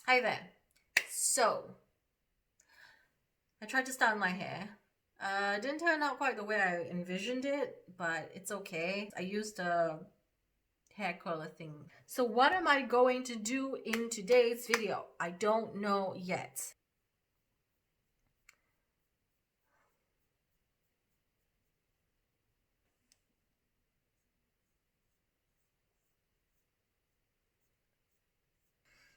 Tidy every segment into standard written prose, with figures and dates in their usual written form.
Hi there. So, I tried to style my hair. Didn't turn out quite the way I envisioned it, but it's okay. I used a hair curler thing. So what am I going to do in today's video? I don't know yet.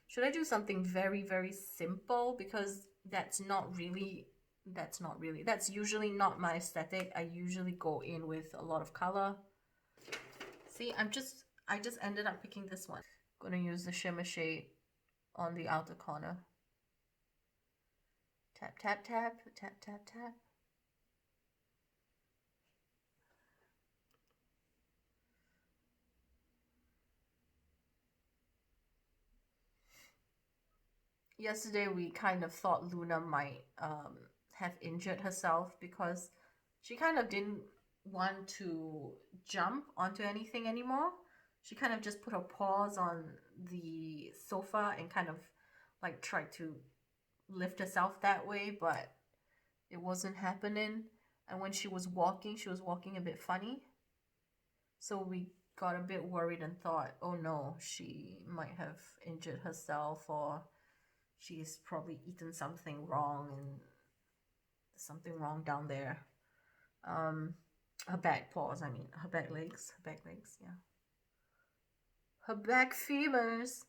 Should I do something very, very simple? Because that's usually not my aesthetic. I usually go in with a lot of color. See, I just ended up picking this one. I'm gonna use the shimmer shade on the outer corner. Tap, tap, tap, tap, tap, tap. Yesterday we kind of thought Luna might have injured herself because she kind of didn't want to jump onto anything anymore. She kind of just put her paws on the sofa and kind of like tried to lift herself that way, but it wasn't happening. And when she was walking a bit funny. So we got a bit worried and thought, oh no, she might have injured herself, or she's probably eaten something wrong and there's something wrong down there. Her back paws, I mean, her back legs, yeah. Her back femurs.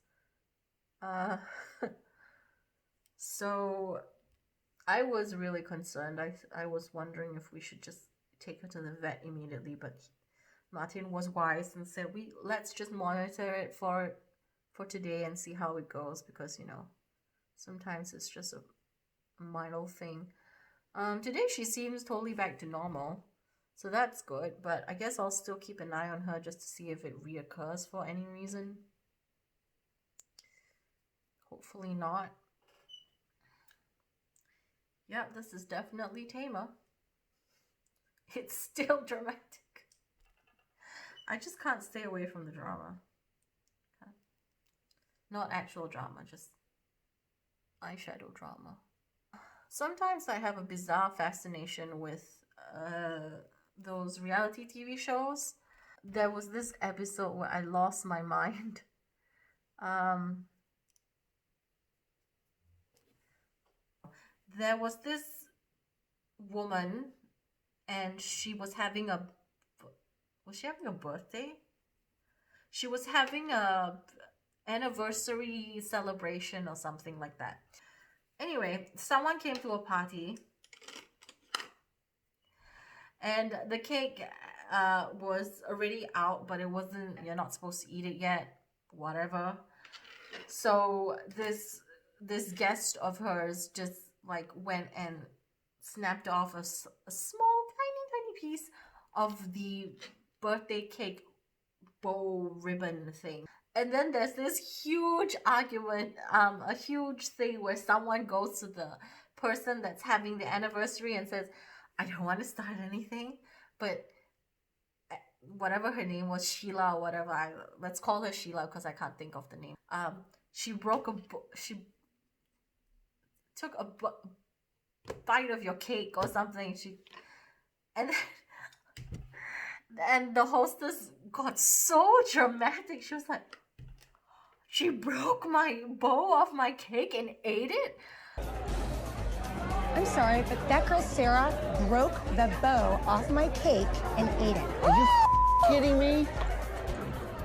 So I was really concerned. I was wondering if we should just take her to the vet immediately, but Martin was wise and said, let's just monitor it for today and see how it goes, because you know, sometimes it's just a minor thing. Today she seems totally back to normal, so that's good, but I guess I'll still keep an eye on her just to see if it reoccurs for any reason. Hopefully not. Yep, this is definitely tamer. It's still dramatic. I just can't stay away from the drama. Okay. Not actual drama, just eyeshadow drama. Sometimes I have a bizarre fascination with those reality TV shows. There was this episode where I lost my mind. There was this woman and she was having a birthday? She was having a anniversary celebration or something like that. Anyway, someone came to a party and the cake was already out, but it wasn't, you're not supposed to eat it yet, whatever. So this guest of hers just like went and snapped off a small tiny piece of the birthday cake bow ribbon thing. And then there's this huge argument, a huge thing where someone goes to the person that's having the anniversary and says, I don't want to start anything, but whatever her name was, Sheila or whatever, let's call her Sheila because I can't think of the name. She took a bite of your cake or something. And the hostess got so dramatic. She was like, she broke my bow off my cake and ate it? I'm sorry, but that girl Sarah broke the bow off my cake and ate it. Are you kidding me?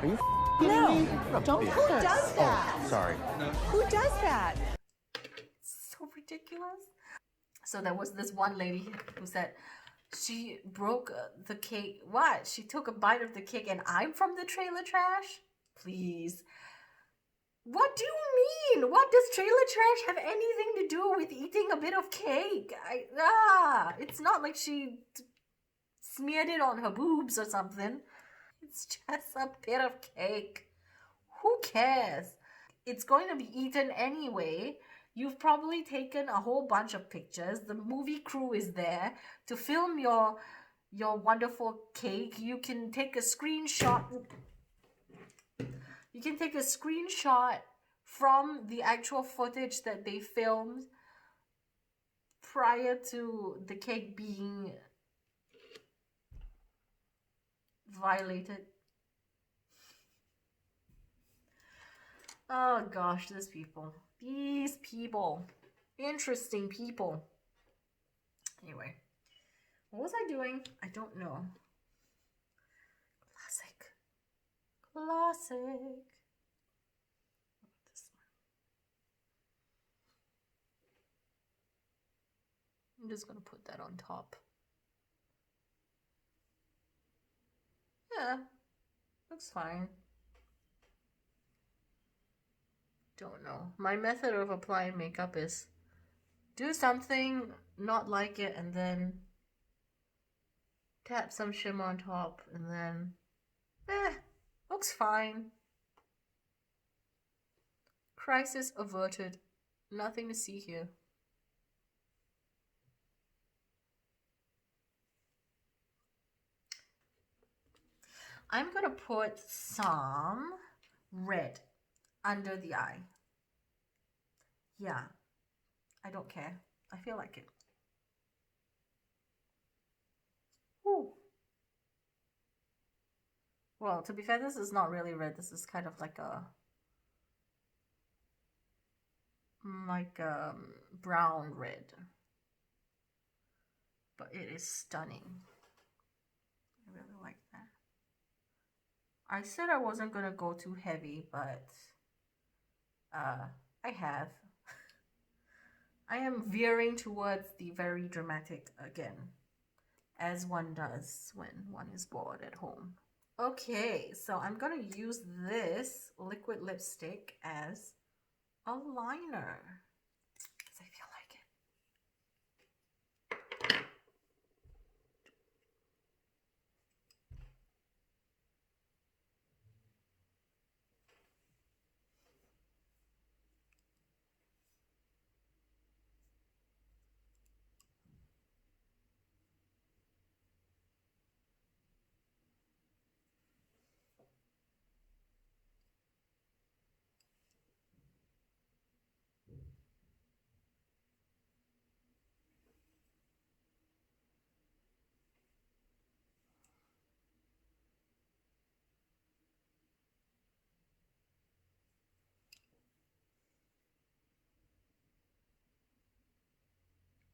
Are you kidding me? Don't. Who does that? Oh, sorry. Who does that? So ridiculous. So there was this one lady who said she broke the cake. What? She took a bite of the cake and I'm from the trailer trash? Please. What do you mean? What does trailer trash have anything to do with eating a bit of cake? It's not like she smeared it on her boobs or something. It's just a bit of cake. Who cares? It's going to be eaten anyway. You've probably taken a whole bunch of pictures. The movie crew is there to film your wonderful cake. You can take a screenshot. You can take a screenshot from the actual footage that they filmed prior to the cake being violated. Oh gosh, these people. These people. Interesting people. Anyway, what was I doing? I don't know. Classic. Classic. This one. I'm just gonna put that on top. Yeah, looks fine. Don't know. My method of applying makeup is do something, not like it, and then tap some shimmer on top, and then looks fine. Crisis averted. Nothing to see here. I'm gonna put some red under the eye. Yeah, I don't care. I feel like it. Ooh. Well, to be fair, this is not really red. This is kind of like a brown red. But it is stunning. I really like that. I said I wasn't gonna go too heavy, but I have. I am veering towards the very dramatic again, as one does when one is bored at home. Okay, so I'm gonna use this liquid lipstick as a liner because I feel like it.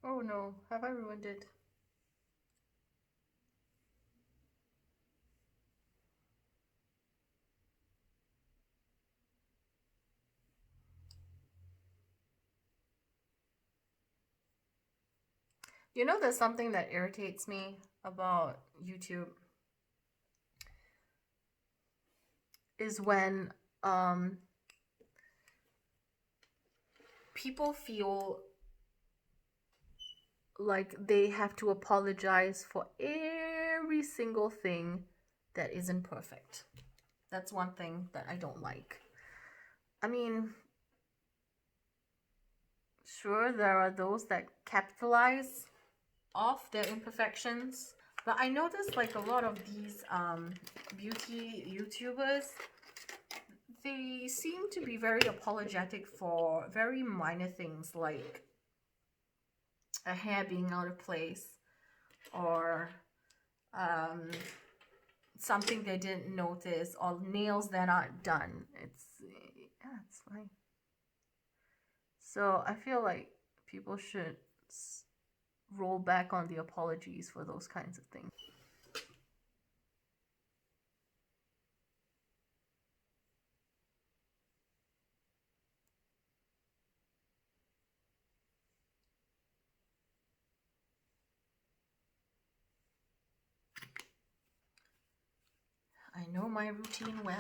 Oh no, have I ruined it? You know, there's something that irritates me about YouTube is when people feel like they have to apologize for every single thing that isn't perfect. That's one thing that I don't like. I mean, sure, there are those that capitalize off their imperfections, but I noticed like a lot of these beauty YouTubers, they seem to be very apologetic for very minor things like a hair being out of place or something they didn't notice or nails that aren't done. It's fine. So I feel like people should roll back on the apologies for those kinds of things. I know my routine well.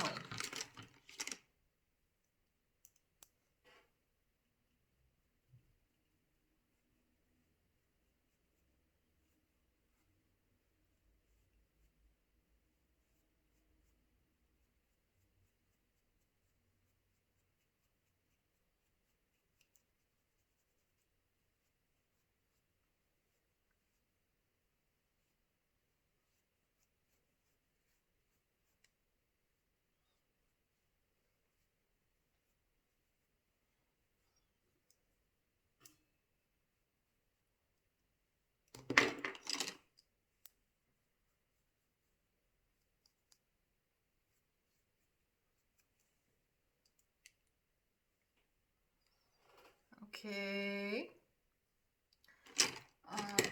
Okay.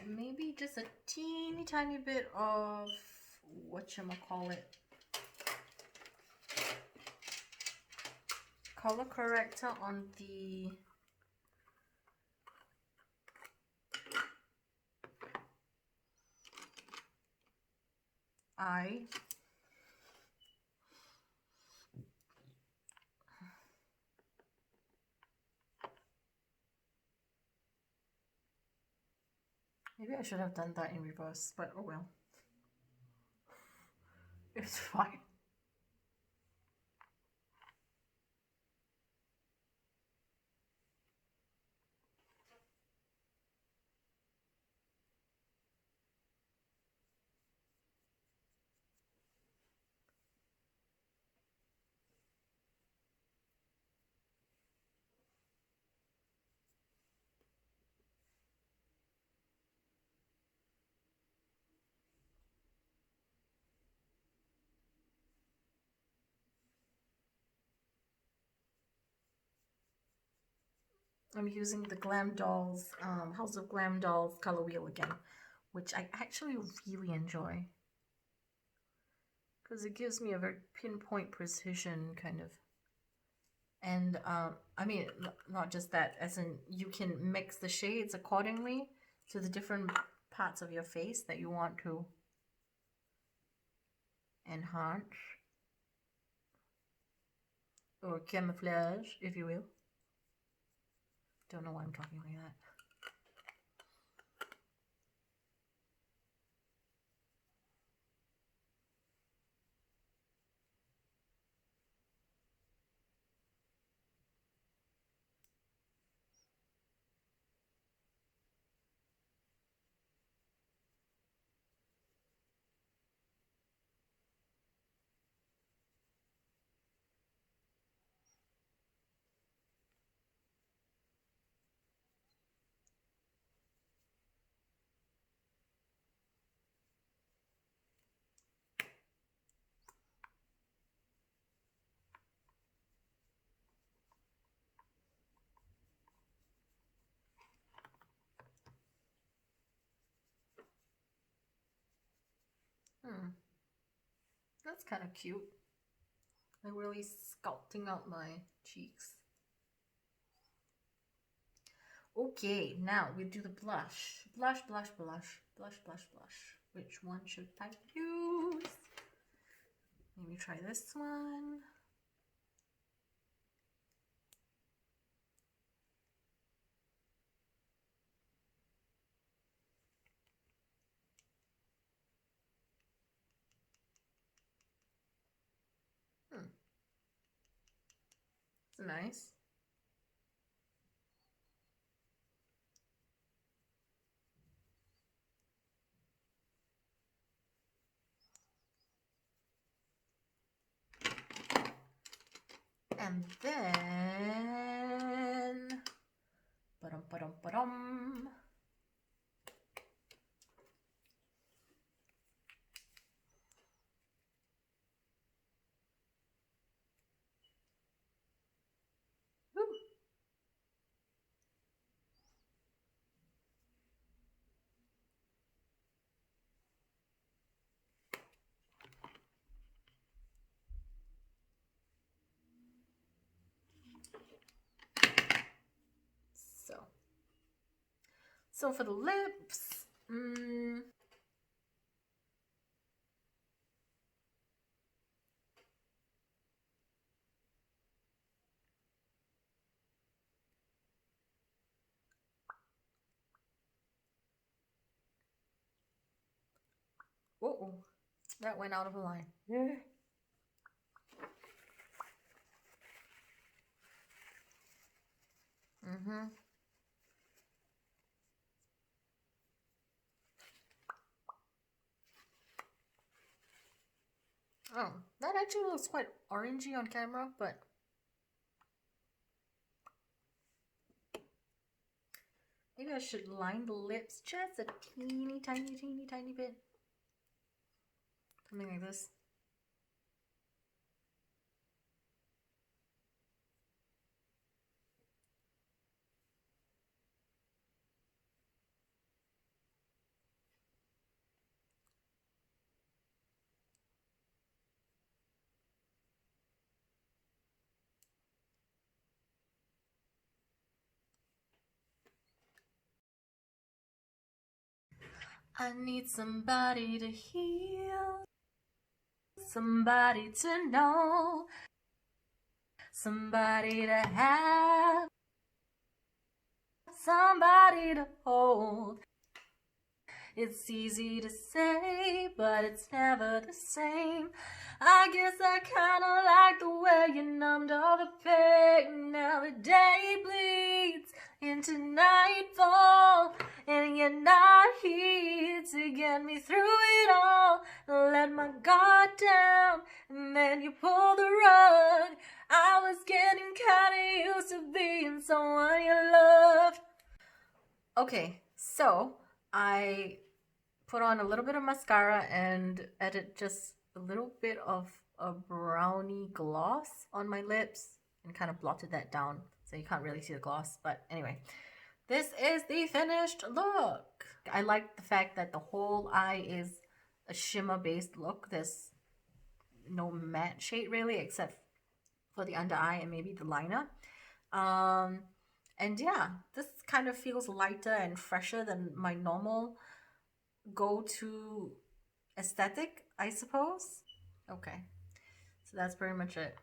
Maybe just a teeny tiny bit of whatchamacallit, color corrector on the eye. Maybe I should have done that in reverse, but oh well. It's fine. I'm using the GlamDolls, House of GlamDolls color wheel again, which I actually really enjoy. Because it gives me a very pinpoint precision kind of. And I mean, not just that, as in you can mix the shades accordingly to the different parts of your face that you want to enhance or camouflage, if you will. Don't know why I'm talking like that. That's kind of cute. Like really sculpting out my cheeks. Okay, now we do the blush. Blush, blush, blush, blush, blush, blush. Which one should I use? Maybe try this one. It's nice. And then, ba-dum, ba-dum, ba-dum. Woo. So for the lips, uh-oh, that went out of line. Oh, that actually looks quite orangey on camera, but maybe I should line the lips just a teeny tiny bit. Something like this. I need somebody to heal, somebody to know, somebody to have, somebody to hold. It's easy to say, but it's never the same. I guess I kinda like the way you numbed all the pain. Now the day bleeds into nightfall, and you're not here to get me through it all. Let my guard down, and then you pull the rug. I was getting kinda used to being someone you loved. Okay, so I put on a little bit of mascara and added just a little bit of a brownie gloss on my lips and kind of blotted that down so you can't really see the gloss. But anyway, this is the finished look. I like the fact that the whole eye is a shimmer based look. There's no matte shade really except for the under eye and maybe the liner. And yeah, this kind of feels lighter and fresher than my normal go-to aesthetic, I suppose. Okay, so that's pretty much it.